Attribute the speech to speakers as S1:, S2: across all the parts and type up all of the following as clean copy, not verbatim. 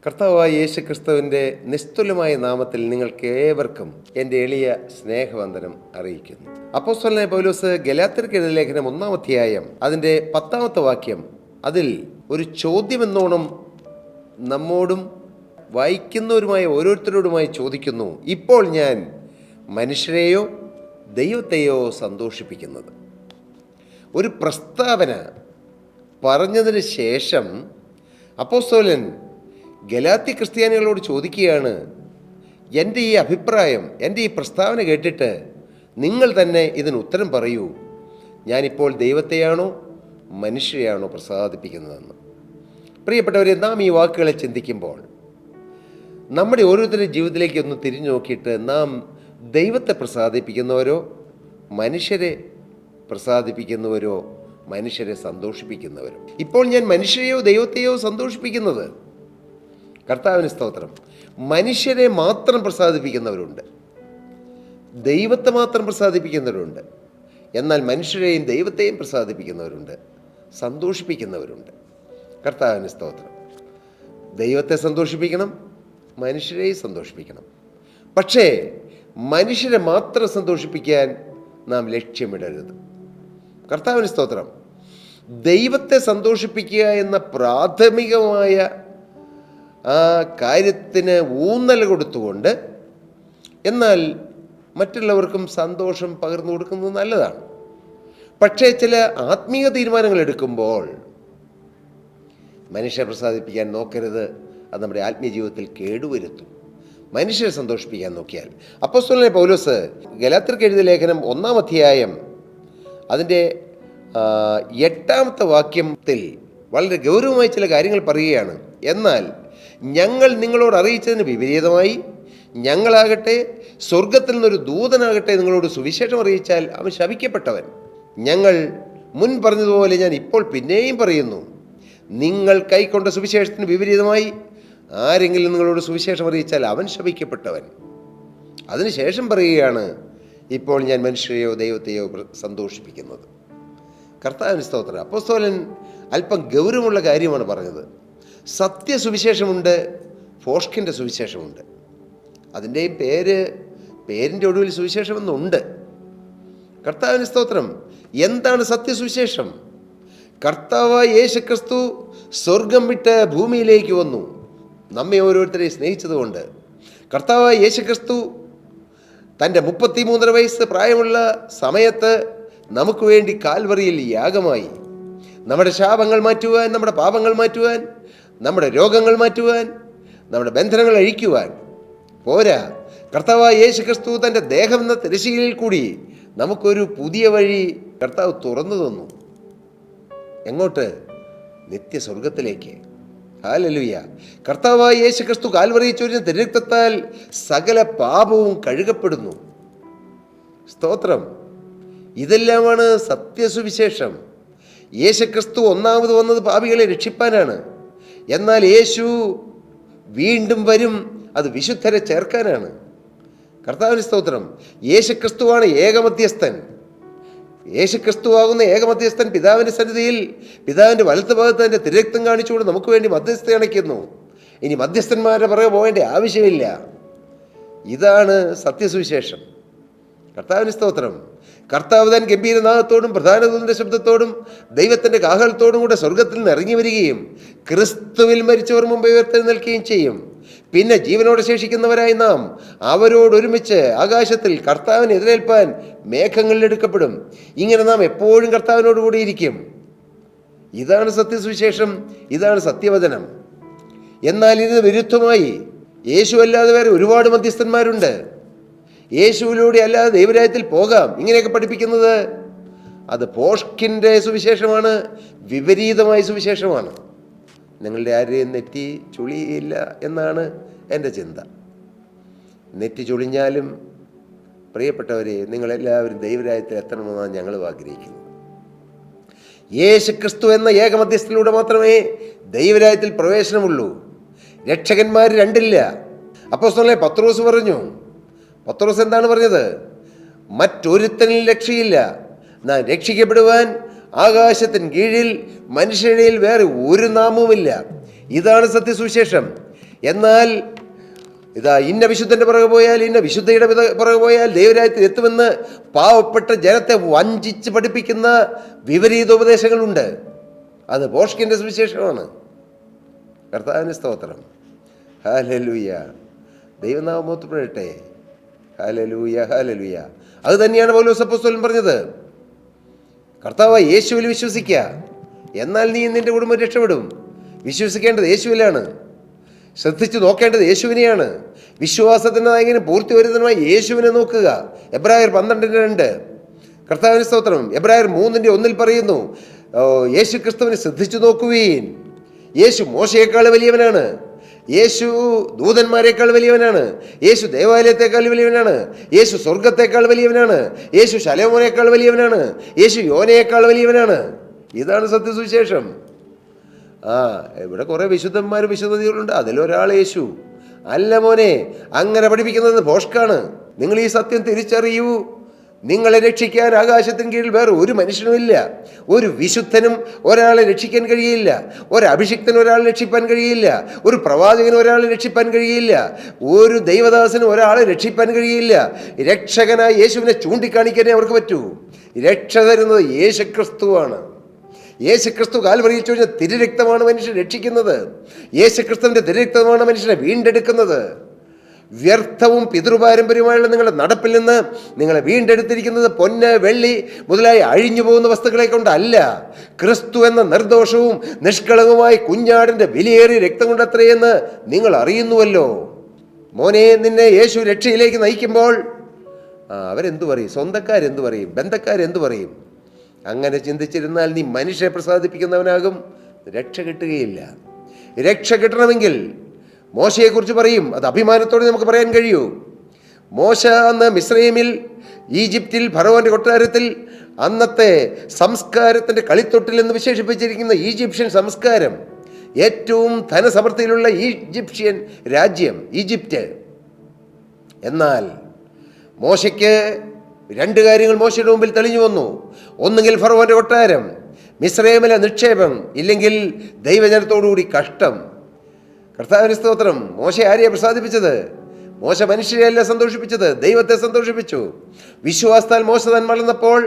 S1: കർത്താവായ യേശു ക്രിസ്തുവിൻ്റെ നിസ്തുലമായ നാമത്തിൽ നിങ്ങൾക്ക് ഏവർക്കും എൻ്റെ എളിയ സ്നേഹവന്ദനം അറിയിക്കുന്നു. അപ്പോസ്തലനായ പൗലോസ് ഗലാത്യർക്ക് എഴുതിയ ലേഖനം 1-ാം അധ്യായം അതിൻ്റെ 10-ാമത്തെ വാക്യം അതിൽ ഒരു ചോദ്യമെന്നോണം നമ്മോടും വായിക്കുന്നവരുമായ ഓരോരുത്തരോടുമായി ചോദിക്കുന്നു, ഇപ്പോൾ ഞാൻ മനുഷ്യരെയോ ദൈവത്തെയോ സന്തോഷിപ്പിക്കുന്നത്? ഒരു പ്രസ്താവന പറഞ്ഞതിന് ശേഷം അപ്പോസ്തലൻ ഗലാത്യ ക്രിസ്ത്യാനികളോട് ചോദിക്കുകയാണ്, എൻ്റെ ഈ അഭിപ്രായം, എൻ്റെ ഈ പ്രസ്താവന കേട്ടിട്ട് നിങ്ങൾ തന്നെ ഇതിന് ഉത്തരം പറയൂ, ഞാനിപ്പോൾ ദൈവത്തെയാണോ മനുഷ്യരെയാണോ പ്രസാദിപ്പിക്കുന്നതെന്ന്. പ്രിയപ്പെട്ടവരെ, നാം ഈ വാക്കുകളെ ചിന്തിക്കുമ്പോൾ നമ്മുടെ ഓരോരുത്തരുടെ ജീവിതത്തിലേക്ക് ഒന്ന് തിരിഞ്ഞു നോക്കിയിട്ട് നാം ദൈവത്തെ പ്രസാദിപ്പിക്കുന്നവരോ മനുഷ്യരെ പ്രസാദിപ്പിക്കുന്നവരോ മനുഷ്യരെ സന്തോഷിപ്പിക്കുന്നവരോ? ഇപ്പോൾ ഞാൻ മനുഷ്യരെയോ ദൈവത്തെയോ സന്തോഷിപ്പിക്കുന്നത്? കർത്താവിന് സ്തോത്രം. മനുഷ്യരെ മാത്രം പ്രസാദിപ്പിക്കുന്നവരുണ്ട്, ദൈവത്തെ മാത്രം പ്രസാദിപ്പിക്കുന്നവരുണ്ട്. എന്നാൽ മനുഷ്യരെയും ദൈവത്തെയും പ്രസാദിപ്പിക്കുന്നവരുണ്ട്, സന്തോഷിപ്പിക്കുന്നവരുണ്ട്. കർത്താവിന് സ്തോത്രം. ദൈവത്തെ സന്തോഷിപ്പിക്കണം, മനുഷ്യരെയും സന്തോഷിപ്പിക്കണം. പക്ഷേ മനുഷ്യരെ മാത്രം സന്തോഷിപ്പിക്കാൻ നാം ലക്ഷ്യമിടരുത്. കർത്താവിന് സ്തോത്രം. ദൈവത്തെ സന്തോഷിപ്പിക്കുക എന്ന പ്രാഥമികമായ ആ കാര്യത്തിന് ഊന്നൽ കൊടുത്തുകൊണ്ട് എന്നാൽ മറ്റുള്ളവർക്കും സന്തോഷം പകർന്നു കൊടുക്കുന്നത് നല്ലതാണ്. പക്ഷേ ചില ആത്മീയ തീരുമാനങ്ങൾ എടുക്കുമ്പോൾ മനുഷ്യരെ പ്രസാദിപ്പിക്കാൻ നോക്കരുത്. അത് നമ്മുടെ ആത്മീയ ജീവിതത്തിൽ കേടുവരുത്തും. മനുഷ്യരെ സന്തോഷിപ്പിക്കാൻ നോക്കിയാൽ, അപ്പോസ്തലനായ പൗലോസ് ഗലാത്യർക്ക് എഴുതിയ ലേഖനം 1-ാം അധ്യായം അതിൻ്റെ 8-ാമത്തെ വാക്യത്തിൽ വളരെ ഗൗരവമായി ചില കാര്യങ്ങൾ പറയുകയാണ്. എന്നാൽ ഞങ്ങൾ നിങ്ങളോട് അറിയിച്ചതിന് വിപരീതമായി ഞങ്ങളാകട്ടെ സ്വർഗത്തിൽ നിന്നൊരു ദൂതനാകട്ടെ നിങ്ങളോട് സുവിശേഷം അറിയിച്ചാൽ അവൻ ശപിക്കപ്പെട്ടവൻ. ഞങ്ങൾ മുൻ പറഞ്ഞതുപോലെ ഞാൻ ഇപ്പോൾ പിന്നെയും പറയുന്നു, നിങ്ങൾ കൈക്കൊണ്ട സുവിശേഷത്തിന് വിപരീതമായി ആരെങ്കിലും നിങ്ങളോട് സുവിശേഷം അറിയിച്ചാൽ അവൻ ശപിക്കപ്പെട്ടവൻ. അതിനുശേഷം പറയുകയാണ്, ഇപ്പോൾ ഞാൻ മനുഷ്യരെയോ ദൈവത്തെയോ സന്തോഷിപ്പിക്കുന്നത്. കർത്താവിന് സ്തോത്രം. അപ്പോസ്തലൻ അല്പം ഗൗരവമുള്ള കാര്യമാണ് പറഞ്ഞത്. സത്യസുവിശേഷമുണ്ട്, ഫോഷ്കിൻ്റെ സുവിശേഷമുണ്ട്. അതിൻ്റെയും പേരിൻ്റെ ഒടുവിൽ സുവിശേഷമെന്നുണ്ട്. കർത്താവിന് സ്തോത്രം. എന്താണ് സത്യസുവിശേഷം? കർത്താവായ യേശു ക്രിസ്തു സ്വർഗം വിട്ട് ഭൂമിയിലേക്ക് വന്നു നമ്മെ ഓരോരുത്തരെയും സ്നേഹിച്ചതുകൊണ്ട്. കർത്താവായ യേശു ക്രിസ്തു തൻ്റെ 33 വയസ്സ് പ്രായമുള്ള സമയത്ത് നമുക്ക് വേണ്ടി കാൽവറിയിൽ യാഗമായി. നമ്മുടെ ശാപങ്ങൾ മാറ്റുവാൻ, നമ്മുടെ പാപങ്ങൾ മാറ്റുവാൻ, നമ്മുടെ രോഗങ്ങൾ മാറ്റുവാൻ, നമ്മുടെ ബന്ധനങ്ങൾ അഴിക്കുവാൻ പോരാ, കർത്താവായ യേശു ക്രിസ്തു തൻ്റെ ദേഹം എന്ന തിരശ്ശീലയിൽ കൂടി നമുക്കൊരു പുതിയ വഴി കർത്താവ് തുറന്നു തന്നു. എങ്ങോട്ട്? നിത്യസ്വർഗത്തിലേക്ക്. ഹല്ലേലൂയ. കർത്താവായ യേശു ക്രിസ്തു കാൽവറിയിൽ ചൊരിഞ്ഞ തിരുരക്തത്താൽ സകല പാപവും കഴുകപ്പെടുന്നു. സ്തോത്രം. ഇതെല്ലാമാണ് സത്യസുവിശേഷം. യേശു ക്രിസ്തു ഒന്നാമത് വന്നത് പാപികളെ രക്ഷിപ്പാനാണ്. എന്നാൽ യേശു വീണ്ടും വരും, അത് വിശുദ്ധരെ ചേർക്കാനാണ്. കർത്താവിന് സ്തോത്രം. യേശു ക്രിസ്തുവാണ് ഏകമധ്യസ്ഥൻ. യേശു ക്രിസ്തുവാകുന്ന ഏകമധ്യസ്ഥൻ പിതാവിൻ്റെ സന്നിധിയിൽ പിതാവിൻ്റെ വലത്ത് ഭാഗത്ത് തൻ്റെ തിരുരക്തം കാണിച്ചുകൊണ്ട് നമുക്ക് വേണ്ടി മധ്യസ്ഥ അണയ്ക്കുന്നു. ഇനി മധ്യസ്ഥന്മാരുടെ പുറകെ പോകേണ്ട ആവശ്യമില്ല. ഇതാണ് സത്യസുവിശേഷം. കർത്താവിന് സ്തോത്രം. കർത്താവ് താൻ ഗംഭീരനാഥത്തോടും പ്രധാനദൂതന്റെ ശബ്ദത്തോടും ദൈവത്തിൻ്റെ കാഹളത്തോടും കൂടെ സ്വർഗത്തിൽ നിന്ന് ഇറങ്ങി വരികയും ക്രിസ്തുവിൽ മരിച്ചവർ മുമ്പ് ഉയർത്തെഴുന്നേൽക്കുകയും ചെയ്യും. പിന്നെ ജീവനോടെ ശേഷിക്കുന്നവരായി നാം അവരോടൊരുമിച്ച് ആകാശത്തിൽ കർത്താവിനെ എതിരേൽപ്പാൻ മേഘങ്ങളിൽ എടുക്കപ്പെടും. ഇങ്ങനെ നാം എപ്പോഴും കർത്താവിനോട് കൂടി ഇരിക്കും. ഇതാണ് സത്യസുവിശേഷം, ഇതാണ് സത്യവചനം. എന്നാൽ ഇതിന് വിരുദ്ധമായി യേശു അല്ലാതെ വേറെ ഒരുപാട് മധ്യസ്ഥന്മാരുണ്ട്. യേശുവിലൂടെ അല്ലാതെ ദൈവരാജ്യത്തിൽ പോകാം ഇങ്ങനെയൊക്കെ പഠിപ്പിക്കുന്നത് അത് പോഷ്കിൻ്റെ സുവിശേഷമാണ്, വിപരീതമായ സുവിശേഷമാണ്. നിങ്ങളുടെ ആരെയും നെറ്റി ചുളിയില്ല എന്നാണ് എൻ്റെ ചിന്ത. നെറ്റി ചുളിഞ്ഞാലും പ്രിയപ്പെട്ടവരെ, നിങ്ങളെല്ലാവരും ദൈവരാജ്യത്തിൽ എത്തണമെന്നാണ് ഞങ്ങൾ ആഗ്രഹിക്കുന്നത്. യേശു ക്രിസ്തു എന്ന ഏകമധ്യസ്ഥയിലൂടെ മാത്രമേ ദൈവരാജ്യത്തിൽ പ്രവേശനമുള്ളൂ. രക്ഷകന്മാർ രണ്ടില്ല. അപ്പോസ്തലനായ പത്രോസ് പറഞ്ഞു. പത്രോസ് എന്താണ് പറഞ്ഞത്? മറ്റൊരുത്തനിൽ രക്ഷയില്ല, നാം രക്ഷിക്കപ്പെടുവാൻ ആകാശത്തിന് കീഴിൽ മനുഷ്യരിൽ വേറെ ഒരു നാമവുമില്ല. ഇതാണ് സത്യസുവിശേഷം. എന്നാൽ ഇതാ ഇന്ന വിശുദ്ധൻ്റെ പുറകെ പോയാൽ, ഇന്ന വിശുദ്ധയുടെ പുറകെ പോയാൽ ദൈവരാജ്യത്തിൽ എത്തുമെന്ന് പാവപ്പെട്ട ജനത്തെ വഞ്ചിച്ച് പഠിപ്പിക്കുന്ന വിപരീതോപദേശങ്ങളുണ്ട്. അത് ഭോഷ്കിൻ്റെ സുവിശേഷമാണ്. കർത്താവിന് സ്തോത്രം. ഹല്ലേലൂയ. ദൈവനാമം മഹത്വപ്പെടട്ടെ. Hallelujah, hallelujah. അത് തന്നെയാണ് പൗലോസ് അപ്പോസ്തലൻ പറഞ്ഞത്. കർത്താവായ യേശുവിൽ വിശ്വസിക്കുക, എന്നാൽ നീ നിൻ്റെ കുടുംബം രക്ഷപ്പെടും. വിശ്വസിക്കേണ്ടത് യേശുവിലാണ്, ശ്രദ്ധിച്ചു നോക്കേണ്ടത് യേശുവിനെയാണ്. വിശ്വാസത്തിൻ്റെ നായകനും പൂർത്തി വരുന്നതുമായി യേശുവിനെ നോക്കുക. എബ്രായർ 12:2. കർത്താവിന് സ്തോത്രം. എബ്രായർ 3:1 പറയുന്നു, യേശു ക്രിസ്തുവിനെ ശ്രദ്ധിച്ചു നോക്കുവീൻ. യേശു മോശയേക്കാൾ വലിയവനാണ്, യേശു ദൂതന്മാരെക്കാൾ വലിയവനാണ്, യേശു ദേവാലയത്തെക്കാൾ വലിയവനാണ്, യേശു സ്വർഗത്തേക്കാൾ വലിയവനാണ്, യേശു ശലോമോനേക്കാൾ വലിയവനാണ്, യേശു യോനയേക്കാൾ വലിയവനാണ്. ഇതാണ് സത്യസുവിശേഷം. ഇവിടെ കുറേ വിശുദ്ധന്മാരും വിശുദ്ധതകളുണ്ട്, അതിലൊരാൾ യേശു. അല്ല മോനെ, അങ്ങനെ പഠിപ്പിക്കുന്നത് ഭോഷ്കാണ്. നിങ്ങൾ ഈ സത്യം തിരിച്ചറിയൂ. നിങ്ങളെ രക്ഷിക്കാൻ ആകാശത്തിന് കീഴിൽ വേറെ ഒരു മനുഷ്യനുമില്ല. ഒരു വിശുദ്ധനും ഒരാളെ രക്ഷിക്കാൻ കഴിയില്ല, ഒരു അഭിഷിക്തനും ഒരാളെ രക്ഷിപ്പാൻ കഴിയില്ല, ഒരു പ്രവാചകനും ഒരാളെ രക്ഷിപ്പാൻ കഴിയില്ല, ഒരു ദൈവദാസനും ഒരാളെ രക്ഷിപ്പാൻ കഴിയില്ല. രക്ഷകനായ യേശുവിനെ ചൂണ്ടിക്കാണിക്കാനേ അവർക്ക് പറ്റൂ. രക്ഷ തരുന്നത് യേശുക്രിസ്തുവാണ്. യേശുക്രിസ്തു കാൽവരിയിൽ ചൊരിഞ്ഞ തിരുരക്തമാണ് മനുഷ്യനെ രക്ഷിക്കുന്നത്. യേശുക്രിസ്തുവിൻ്റെ തിരുരക്തമാണ് മനുഷ്യനെ വീണ്ടെടുക്കുന്നത്. വ്യർത്ഥവും പിതൃപാരമ്പര്യമായുള്ള നിങ്ങളുടെ നടപ്പിൽ നിന്ന് നിങ്ങളെ വീണ്ടെടുത്തിരിക്കുന്നത് പൊന്ന്, വെള്ളി മുതലായി അഴിഞ്ഞു പോകുന്ന വസ്തുക്കളെ കൊണ്ടല്ല, ക്രിസ്തു എന്ന നിർദോഷവും നിഷ്കളങ്കവുമായ കുഞ്ഞാടിൻ്റെ വിലയേറിയ രക്തം കൊണ്ടത്രയെന്ന് നിങ്ങൾ അറിയുന്നുവല്ലോ. മോനെ, നിന്നെ യേശു രക്ഷയിലേക്ക് നയിക്കുമ്പോൾ അവരെന്തു പറയും? സ്വന്തക്കാരെന്തു പറയും? ബന്ധക്കാരെന്തു പറയും? അങ്ങനെ ചിന്തിച്ചിരുന്നാൽ നീ മനുഷ്യരെ പ്രസാദിപ്പിക്കുന്നവനാകും, രക്ഷ കിട്ടുകയില്ല. രക്ഷ കിട്ടണമെങ്കിൽ മോശയെക്കുറിച്ച് പറയും. അത് അഭിമാനത്തോടെ നമുക്ക് പറയാൻ കഴിയൂ. മോശ അന്ന് മിസ്രൈമിൽ, ഈജിപ്തിൽ, ഫറവോൻ്റെ കൊട്ടാരത്തിൽ അന്നത്തെ സംസ്കാരത്തിൻ്റെ കളിത്തൊട്ടിൽ എന്ന് വിശേഷിപ്പിച്ചിരിക്കുന്ന ഈജിപ്ഷ്യൻ സംസ്കാരം, ഏറ്റവും ധനസമൃദ്ധിയിലുള്ള ഈജിപ്ഷ്യൻ രാജ്യം ഈജിപ്റ്റ്. എന്നാൽ മോശയ്ക്ക് രണ്ട് കാര്യങ്ങൾ മോശയുടെ മുമ്പിൽ തെളിഞ്ഞു വന്നു. ഒന്നുകിൽ ഫറവോൻ്റെ കൊട്ടാരം, മിസ്രൈമിലെ നിക്ഷേപം, ഇല്ലെങ്കിൽ ദൈവജനത്തോടുകൂടി കഷ്ടം. കർത്താവിന് സ്തോത്രം. മോശ ആരെയാണ് പ്രസാദിപ്പിച്ചത്? മോശ മനുഷ്യരെയല്ല സന്തോഷിപ്പിച്ചത്, ദൈവത്തെ സന്തോഷിപ്പിച്ചു. വിശ്വാസത്താൽ മോശ താൻ വളർന്നപ്പോൾ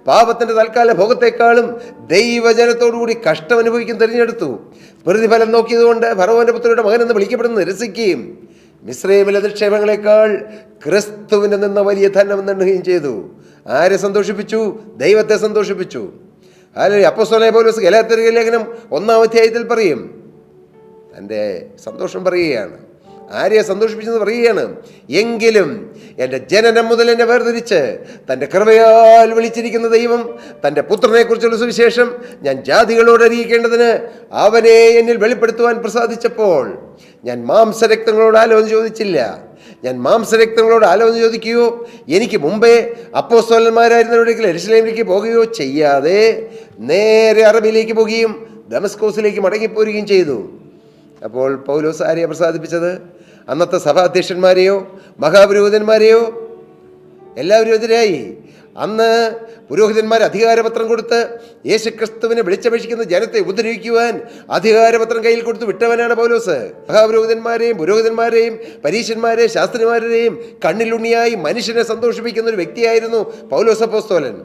S1: പാപത്തിൻ്റെ തൽക്കാല ഭോഗത്തെക്കാളും ദൈവജനത്തോടുകൂടി കഷ്ടം അനുഭവിക്കാൻ തിരഞ്ഞെടുത്തു. പ്രതിഫലം നോക്കിയതുകൊണ്ട് ഫറവോൻ്റെ പുത്രിയുടെ മകനെന്ന് വിളിക്കപ്പെടുന്ന നിരസിക്കുകയും മിസ്രൈമിലെ നിക്ഷേപങ്ങളെക്കാൾ ക്രിസ്തുവിന് നിന്ന വലിയ ധനം എണ്ണുകയും ചെയ്തു. ആരെ സന്തോഷിപ്പിച്ചു? ദൈവത്തെ സന്തോഷിപ്പിച്ചു. അല്ലെങ്കിൽ അപ്പോസ്തലനായ പൗലോസ് ഗലാത്യർ ലേഖനം 1-ാം അധ്യായത്തിൽ പറയും, തൻ്റെ സന്തോഷം പറയുകയാണ്. ആരെയെ സന്തോഷിപ്പിച്ചെന്ന് പറയുകയാണ്. എങ്കിലും എൻ്റെ ജനനം മുതൽ എന്നെ വേർതിരിച്ച് തൻ്റെ കൃപയാൽ വിളിച്ചിരിക്കുന്ന ദൈവം തൻ്റെ പുത്രനെക്കുറിച്ചുള്ള സുവിശേഷം ഞാൻ ജാതികളോട് അറിയിക്കേണ്ടതിന് അവനെ എന്നിൽ വെളിപ്പെടുത്തുവാൻ പ്രസാദിച്ചപ്പോൾ ഞാൻ മാംസരക്തങ്ങളോട് ആലോചന ചോദിച്ചില്ല. ഞാൻ മാംസരക്തങ്ങളോട് ആലോചന ചോദിക്കുകയോ എനിക്ക് മുമ്പേ അപ്പോസ്തലന്മാരായിരുന്നവരുടെ യെരൂശലേമിലേക്ക് പോകുകയോ ചെയ്യാതെ നേരെ അറബിയിലേക്ക് പോകുകയും ദമസ്കോസിലേക്ക് മടങ്ങിപ്പോരുകയും ചെയ്തു. അപ്പോൾ പൗലോസ് ആരെയാണ് പ്രസാദിപ്പിച്ചത്? അന്നത്തെ സഭാധ്യക്ഷന്മാരെയോ മഹാപുരോഹിതന്മാരെയോ? എല്ലാവരും എതിരായി. അന്ന് പുരോഹിതന്മാർ അധികാരപത്രം കൊടുത്ത് യേശുക്രിസ്തുവിനെ വിളിച്ചപേക്ഷിക്കുന്ന ജനത്തെ ഉപദ്രവിക്കുവാൻ അധികാരപത്രം കയ്യിൽ കൊടുത്ത് വിട്ടവനാണ് പൗലോസ്. മഹാപുരോഹിതന്മാരെയും പുരോഹിതന്മാരെയും പരീശന്മാരെയും ശാസ്ത്രിമാരെയും കണ്ണിലുണ്ണിയായി മനുഷ്യനെ സന്തോഷിപ്പിക്കുന്ന ഒരു വ്യക്തിയായിരുന്നു പൗലോസ് അപ്പോസ്തലൻ.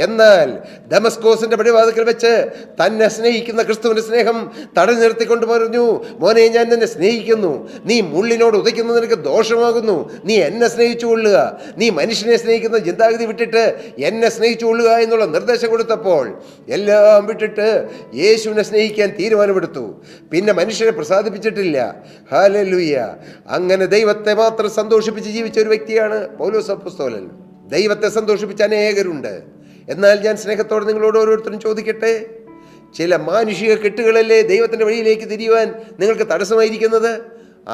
S1: എന്നാൽ ദമസ്കോസിന്റെ പടിവാതിൽക്കൽ വെച്ച് തന്നെ സ്നേഹിക്കുന്ന ക്രിസ്തുവിന്റെ സ്നേഹം തടഞ്ഞു നിർത്തിക്കൊണ്ട് പറഞ്ഞു, മോനെ, ഞാൻ നിന്നെ സ്നേഹിക്കുന്നു. നീ മുള്ളിനോട് ഉദയ്ക്കുന്നത് നിനക്ക് ദോഷമാകുന്നു. നീ എന്നെ സ്നേഹിച്ചു കൊള്ളുക. നീ മനുഷ്യനെ സ്നേഹിക്കുന്ന ചിന്താഗതി വിട്ടിട്ട് എന്നെ സ്നേഹിച്ചു കൊള്ളുക എന്നുള്ള നിർദ്ദേശം കൊടുത്തപ്പോൾ എല്ലാം വിട്ടിട്ട് യേശുവിനെ സ്നേഹിക്കാൻ തീരുമാനമെടുത്തു. പിന്നെ മനുഷ്യരെ പ്രസാദിപ്പിച്ചിട്ടില്ല. ഹല്ലേലൂയ. അങ്ങനെ ദൈവത്തെ മാത്രം സന്തോഷിപ്പിച്ച് ജീവിച്ച ഒരു വ്യക്തിയാണ് പൗലോസ് അപ്പോസ്തലൻ. ദൈവത്തെ സന്തോഷിപ്പിച്ച അനേകരുണ്ട്. എന്നാൽ ഞാൻ സ്നേഹത്തോടെ നിങ്ങളോട് ഓരോരുത്തരും ചോദിക്കട്ടെ, ചില മാനുഷിക കെട്ടുകളല്ലേ ദൈവത്തിൻ്റെ വഴിയിലേക്ക് തിരിയുവാൻ നിങ്ങൾക്ക് തടസ്സമായിരിക്കുന്നത്?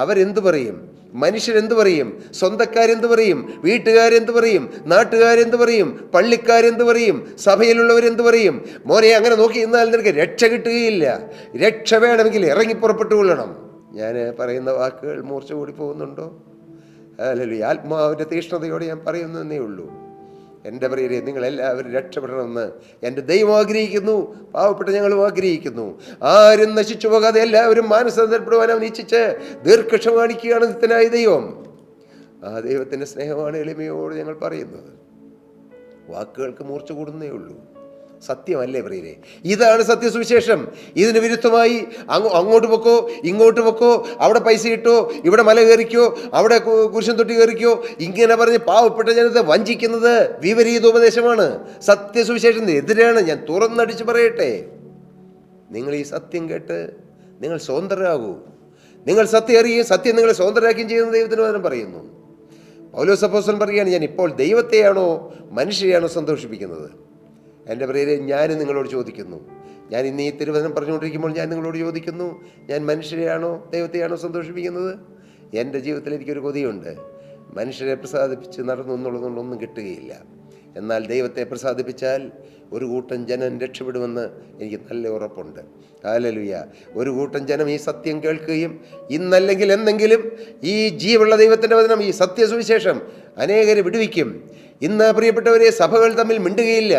S1: അവരെന്തു പറയും? മനുഷ്യരെന്തു പറയും? സ്വന്തക്കാരെന്തു പറയും? വീട്ടുകാരെന്തു പറയും? നാട്ടുകാരെന്തു പറയും? പള്ളിക്കാരെന്തു പറയും? സഭയിലുള്ളവരെന്തു പറയും? മോനെ, അങ്ങനെ നോക്കി നിന്നാൽ നിനക്ക് രക്ഷ കിട്ടുകയില്ല. രക്ഷ വേണമെങ്കിൽ ഇറങ്ങിപ്പുറപ്പെട്ടുകൊള്ളണം. ഞാൻ പറയുന്ന വാക്കുകൾ മൂർച്ച കൂടി പോകുന്നുണ്ടോ? അല്ലെങ്കിൽ ആത്മാവിൻ്റെ തീഷ്ണതയോടെ ഞാൻ പറയുന്നതേ ഉള്ളൂ. എൻ്റെ പ്രിയരെ, നിങ്ങളെല്ലാവരും രക്ഷപ്പെടണമെന്ന് എൻ്റെ ദൈവം ആഗ്രഹിക്കുന്നു. പാവപ്പെട്ട ഞങ്ങളും ആഗ്രഹിക്കുന്നു. ആരും നശിച്ചു പോകാതെ എല്ലാവരും മാനസാന്തരപ്പെടുവാൻ അവൻ ഇച്ഛിച്ച് ദീർഘക്ഷമ കാണിക്കുകയാണ് നിത്യനായ ദൈവം. ആ ദൈവത്തിൻ്റെ സ്നേഹമാണ് എളിമയോട് ഞങ്ങൾ പറയുന്നത്. വാക്കുകൾക്ക് മൂർച്ച കൂടുന്നേ ഉള്ളൂ. സത്യമല്ലേ പ്രിയരെ? ഇതാണ് സത്യസുവിശേഷം. ഇതിന് വിരുദ്ധമായി അങ്ങോട്ട് പൊക്കോ, ഇങ്ങോട്ട് പൊക്കോ, അവിടെ പൈസ ഇട്ടോ, ഇവിടെ മല കയറിക്കോ, അവിടെ കുരിശൻ തൊട്ടി കയറിക്കോ, ഇങ്ങനെ പറഞ്ഞ് പാവപ്പെട്ട ജനത്തെ വഞ്ചിക്കുന്നത് വിപരീത ഉപദേശമാണ്. സത്യസുവിശേഷത്തിന് എതിരാണ്. ഞാൻ തുറന്നടിച്ച് പറയട്ടെ, നിങ്ങൾ ഈ സത്യം കേട്ട് നിങ്ങൾ സ്വതന്ത്രരാകൂ. നിങ്ങൾ സത്യം അറിയുകയും സത്യം നിങ്ങളെ സ്വതന്ത്രരാക്കുകയും ചെയ്യുന്ന ദൈവത്തിന് വചനം പറയുന്നു. പൗലോസ് അപ്പോസ്തലൻ പറയുകയാണ്, ഞാൻ ഇപ്പോൾ ദൈവത്തെയാണോ മനുഷ്യരെയാണോ സന്തോഷിപ്പിക്കുന്നത്? എൻ്റെ പ്രിയരെ, ഞാൻ നിങ്ങളോട് ചോദിക്കുന്നു, ഞാൻ ഇന്ന് ഈ തിരുവചനം പറഞ്ഞുകൊണ്ടിരിക്കുമ്പോൾ ഞാൻ നിങ്ങളോട് ചോദിക്കുന്നു, ഞാൻ മനുഷ്യരെയാണോ ദൈവത്തെയാണോ സന്തോഷിപ്പിക്കുന്നത്? എൻ്റെ ജീവിതത്തിൽ എനിക്കൊരു കൊതിയുണ്ട്. മനുഷ്യരെ പ്രസാദിപ്പിച്ച് നടന്നു എന്നുള്ളതുകൊണ്ടൊന്നും കിട്ടുകയില്ല. എന്നാൽ ദൈവത്തെ പ്രസാദിപ്പിച്ചാൽ ഒരു കൂട്ടം ജനം രക്ഷപ്പെടുമെന്ന് എനിക്ക് നല്ല ഉറപ്പുണ്ട്. ഹല്ലേലൂയ. ഒരു കൂട്ടം ജനം ഈ സത്യം കേൾക്കുകയും ഇന്നല്ലെങ്കിൽ എന്നെങ്കിലും ഈ ജീവുള്ള ദൈവത്തിൻ്റെ വചനം, ഈ സത്യസുവിശേഷം അനേകരെ വിടുവിക്കും. ഇന്ന് പ്രിയപ്പെട്ടവരെ, സഭകൾ തമ്മിൽ മിണ്ടുകയില്ല.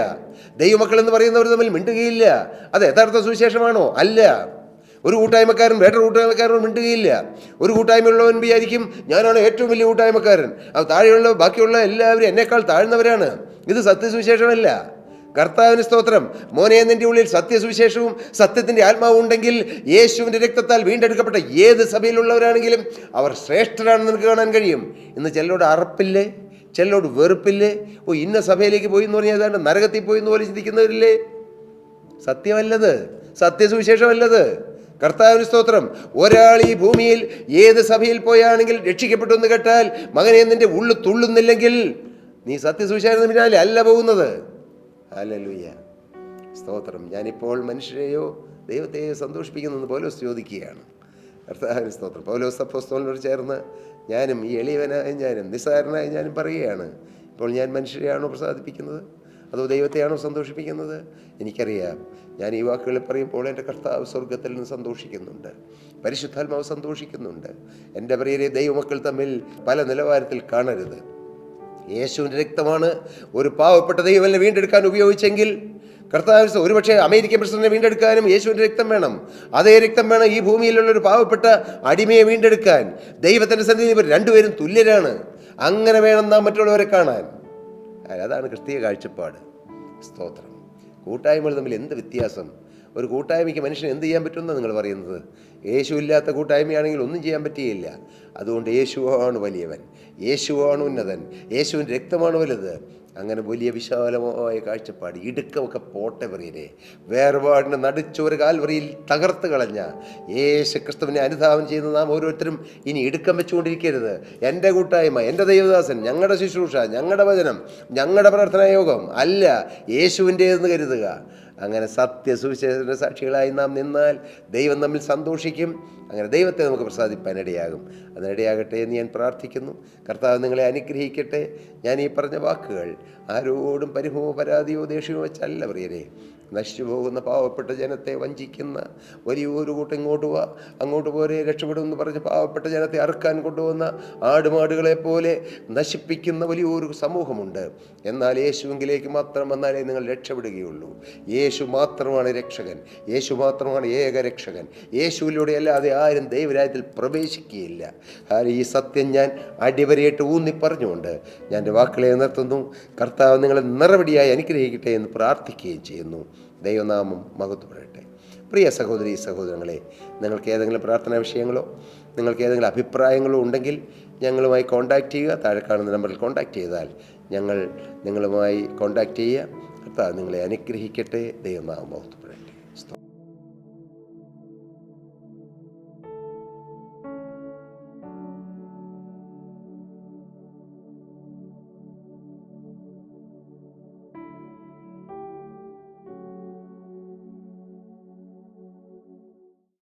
S1: ദൈവമക്കൾ എന്ന് പറയുന്നവർ തമ്മിൽ മിണ്ടുകയില്ല. അത് യഥാർത്ഥ സുവിശേഷമാണോ? അല്ല. ഒരു കൂട്ടായ്മക്കാരൻ വേറൊരു കൂട്ടായ്മക്കാരനോട് മിണ്ടുകയില്ല. ഒരു കൂട്ടായ്മയുള്ളവൻ വിചാരിക്കും ഞാനാണ് ഏറ്റവും വലിയ കൂട്ടായ്മക്കാരൻ, അത് താഴെയുള്ള ബാക്കിയുള്ള എല്ലാവരും എന്നേക്കാൾ താഴ്ന്നവരാണ്. ഇത് സത്യസുവിശേഷമല്ല. കർത്താവിന് സ്തോത്രം. മോനെ, നിന്റെ ഉള്ളിൽ സത്യസുവിശേഷവും സത്യത്തിൻ്റെ ആത്മാവും ഉണ്ടെങ്കിൽ യേശുവിൻ്റെ രക്തത്താൽ വീണ്ടെടുക്കപ്പെട്ട ഏത് സഭയിലുള്ളവരാണെങ്കിലും അവർ ശ്രേഷ്ഠരാണെന്ന് നിനക്ക് കാണാൻ കഴിയും. ഇന്ന് ചിലരോട് അറപ്പില്ലേ, ചിലരോട് വെറുപ്പില്ലേ. ഇന്ന സഭയിലേക്ക് പോയി എന്ന് പറഞ്ഞാൽ ഏതാണ്ട് നരകത്തിൽ പോയി എന്ന് പോലെ ചിന്തിക്കുന്നവരില്ലേ? സത്യമല്ലത്, സത്യസുവിശേഷമല്ലത്. കർത്താവിന് സ്തോത്രം. ഒരാൾ ഈ ഭൂമിയിൽ ഏത് സഭയിൽ പോയാണെങ്കിൽ രക്ഷിക്കപ്പെട്ടു എന്ന് കേട്ടാൽ, മകനെ നിന്റെ ഉള്ളു തുള്ളുന്നില്ലെങ്കിൽ നീ സത്യസുവിശേഷത്തിന് പിന്നാലെ അല്ല പോകുന്നത്. ഹല്ലേലൂയ, സ്തോത്രം. ഞാനിപ്പോൾ മനുഷ്യരെയോ ദൈവത്തെയോ സന്തോഷിപ്പിക്കുന്നെന്ന് പൗലോസ് ചോദിക്കുകയാണ്. കർത്താവിന് സ്തോത്രം. പൗലോസ് അപ്പോസ്തലനോട് ചേർന്ന് ഞാനും, ഈ എളിയവനായ ഞാനും, നിസ്സാരനായ ഞാനും പറയുകയാണ്, ഇപ്പോൾ ഞാൻ മനുഷ്യരെയാണോ പ്രസാദിപ്പിക്കുന്നത് അതോ ദൈവത്തെയാണോ സന്തോഷിപ്പിക്കുന്നത്? എനിക്കറിയാം, ഞാൻ ഈ വാക്കുകൾ പറയുമ്പോൾ എൻ്റെ കർത്താവ് സ്വർഗത്തിൽ നിന്ന് സന്തോഷിക്കുന്നുണ്ട്, പരിശുദ്ധാത്മാവ് സന്തോഷിക്കുന്നുണ്ട്. എൻ്റെ പ്രിയരെ, ദൈവമക്കൾ തമ്മിൽ പല നിലവാരത്തിൽ കാണരുത്. യേശുവിൻ്റെ രക്തമാണ് ഒരു പാവപ്പെട്ട ദൈവനെ വീണ്ടെടുക്കാൻ ഉപയോഗിച്ചെങ്കിൽ, കർത്താവ് ഒരുപക്ഷെ അമേരിക്കൻ പ്രസിഡന്റിനെ വീണ്ടെടുക്കാനും യേശുവിൻ്റെ രക്തം വേണം. അതേ രക്തം വേണം ഈ ഭൂമിയിലുള്ള ഒരു പാവപ്പെട്ട അടിമയെ വീണ്ടെടുക്കാൻ. ദൈവത്തിൻ്റെ സന്നിധിയിൽ ഇവർ രണ്ടുപേരും തുല്യരാണ്. അങ്ങനെ വേണം നാം മറ്റുള്ളവരെ കാണാൻ. അതാണ് ക്രിസ്തീയ കാഴ്ചപ്പാട്. സ്തോത്രം. കൂട്ടായ്മകൾ തമ്മിൽ എന്ത് വ്യത്യാസം? ഒരു കൂട്ടായ്മയ്ക്ക് മനുഷ്യന് എന്ത് ചെയ്യാൻ പറ്റുമെന്നാണ് നിങ്ങൾ പറയുന്നത്? യേശു ഇല്ലാത്ത കൂട്ടായ്മയാണെങ്കിൽ ഒന്നും ചെയ്യാൻ പറ്റുകയില്ല. അതുകൊണ്ട് യേശുവാണ് വലിയവൻ, യേശുവാണ് ഉന്നതൻ, യേശുവിൻ്റെ രക്തമാണ് വലുത്. അങ്ങനെ വലിയ വിശാലമായ കാഴ്ചപ്പാട്. ഇടുക്കമൊക്കെ പോട്ടെ പ്രിയരെ. വേർപാടിന് നടുച്ചൊരു കാൽവറിയിൽ തകർത്ത് കളഞ്ഞ യേശു ക്രിസ്തുവിനെ അനുധാവനം ചെയ്യുന്ന നാം ഓരോരുത്തരും ഇനി ഇടുക്കം വെച്ചുകൊണ്ടിരിക്കരുത്. എൻ്റെ കൂട്ടായ്മ, എൻ്റെ ദൈവദാസൻ, ഞങ്ങളുടെ ശുശ്രൂഷ, ഞങ്ങളുടെ വചനം, ഞങ്ങളുടെ പ്രാർത്ഥനാ യോഗം അല്ല, യേശുവിൻ്റേതെന്ന് കരുതുക. അങ്ങനെ സത്യസുവിശേഷ സാക്ഷികളായി നാം നിന്നാൽ ദൈവം നമ്മിൽ സന്തോഷിക്കും. അങ്ങനെ ദൈവത്തെ നമുക്ക് പ്രസാദിപ്പാനിടയാകും. അതിനിടയാകട്ടെ എന്ന് ഞാൻ പ്രാർത്ഥിക്കുന്നു. കർത്താവ് നിങ്ങളെ അനുഗ്രഹിക്കട്ടെ. ഞാൻ ഈ പറഞ്ഞ വാക്കുകൾ ആരോടും പരിഭവമോ പരാതിയോ ദേഷ്യമോ വെച്ചല്ല പ്രിയരെ. നശിച്ചു പോകുന്ന പാവപ്പെട്ട ജനത്തെ വഞ്ചിക്കുന്ന വലിയൊരു കൂട്ടം ഇങ്ങോട്ട് പോവാ അങ്ങോട്ട് പോരെ രക്ഷപ്പെടുമെന്ന് പറഞ്ഞ് പാവപ്പെട്ട ജനത്തെ അറുക്കാൻ കൊണ്ടുപോകുന്ന ആടുമാടുകളെ പോലെ നശിപ്പിക്കുന്ന വലിയൊരു സമൂഹമുണ്ട്. എന്നാൽ യേശുവിലേക്ക് മാത്രം വന്നാലേ നിങ്ങൾ രക്ഷപ്പെടുകയുള്ളൂ. യേശു മാത്രമാണ് രക്ഷകൻ, യേശു മാത്രമാണ് ഏക രക്ഷകൻ. യേശുവിലൂടെ അല്ലാതെ ആരും ദൈവരാജ്യത്തിൽ പ്രവേശിക്കുകയില്ല. ഈ സത്യം ഞാൻ അടിവരയിട്ട് ഊന്നി പറഞ്ഞുകൊണ്ട് ഞാൻ എൻ്റെ വാക്കുകളെ നിർത്തുന്നു. കർത്താവ് നിങ്ങളെ നിറവടിയായി അനുഗ്രഹിക്കട്ടെ എന്ന് പ്രാർത്ഥിക്കുകയും ചെയ്യുന്നു. ദൈവനാമം മഹത്വപ്പെടട്ടെ. പ്രിയ സഹോദരി സഹോദരങ്ങളെ, നിങ്ങൾക്ക് ഏതെങ്കിലും പ്രാർത്ഥനാ വിഷയങ്ങളോ നിങ്ങൾക്ക് ഏതെങ്കിലും അഭിപ്രായങ്ങളോ ഉണ്ടെങ്കിൽ ഞങ്ങളുമായി കോൺടാക്റ്റ് ചെയ്യുക. താഴെ കാണുന്ന നമ്പറിൽ കോൺടാക്റ്റ് ചെയ്താൽ ഞങ്ങൾ നിങ്ങളുമായി കോൺടാക്റ്റ് ചെയ്യുക. കർത്താവ് നിങ്ങളെ അനുഗ്രഹിക്കട്ടെ. ദൈവനാമം മഹത്വപ്പെടട്ടെ.